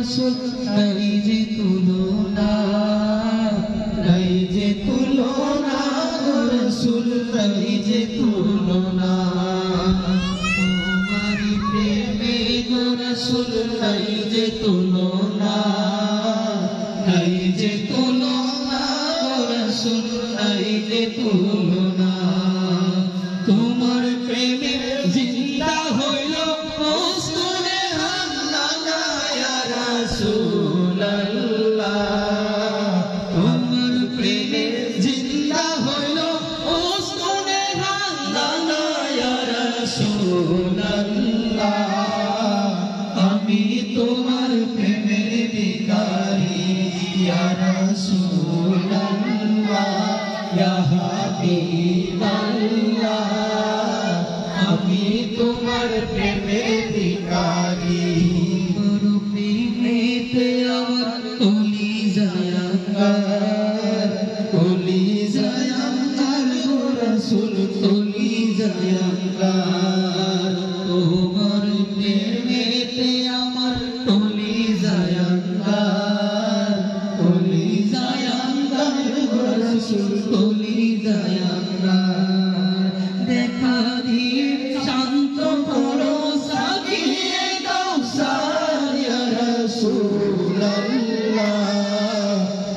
রসুল নাই যে তুলনা, নাই যে তুলনা গো রসুল নাই যে তুলনা। তোমারি প্রেমে গো রসুল নাই যে তুলনা, নাই যে তুলনা গো রসুল নাই যে তুলনা। তোমার প্রেমে জিন্দা হইল মস্তুনে হান্নানা ইয়া রাসূলুল্লাহ। তোমার প্রেমে জিন্দা হইল মস্তুনে হান্নানা ইয়া রাসূলুল্লাহ। আমি তোমার প্রেমের ভিখারি ইয়া রাসূলুল্লাহ, ইয়া হাবিবাল্লাহ। আমি তোমার প্রেমের ভিখারি। গুরু প্রেমেতে আমার কলিজায় আঙ্গার, কলিজায় আঙ্গার গো রসুল কলিজায় আঙ্গার। তোমার প্রেমেতে আমার কলিজায় আঙ্গার, কলিজায় আঙ্গার গো রসুল কলিজায় আঙ্গার। দেখা দিয়ে শান্ত করো সাকিয়ে কাউসার ইয়া রাসূলুল্লাহ।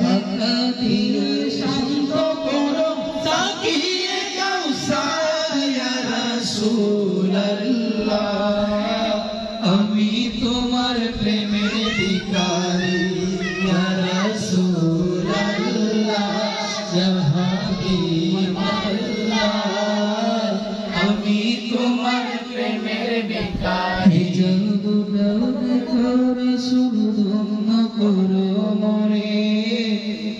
দেখা দিয়ে শান্ত করো সাকিয়ে কাউসার ইয়া রাসূলুল্লাহ। আমি তোমার প্রেমের ভিখারি ইয়া রাসূলুল্লাহ, ইয়া হাবিবাল্লাহ। আমি তোমার প্রেমের ভিখারি। যাব দেখো রসুল ধন্য করো মরে,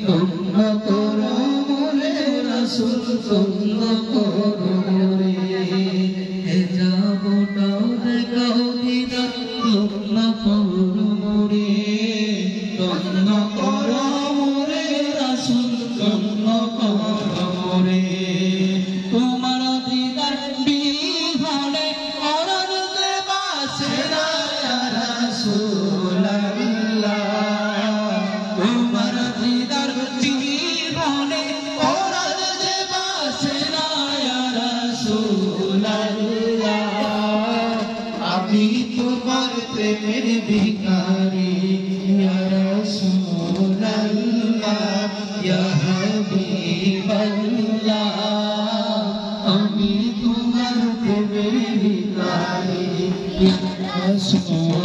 ধন্য করো মরে রসুল ধন্য করো মরে। যাব দেখো দিদার ধন্য করো মরে, ধন্য করো মরে রসুল ধন্য করো মরে। তোমার দিদার বিহনে অরণ দেবাসে না ইয়া রাসূলুল্লাহ। তোমার দিদার বিহনে অরণ দেবাসে না ইয়া রাসূলুল্লাহ। আমি তোমার প্রেমের ভিখারি ইয়া রাসূলুল্লাহ, ইয়া হাবিবাল্লাহ। আমি তোমার প্রেমের ভিখারি ইয়া রাসূলুল্লাহ।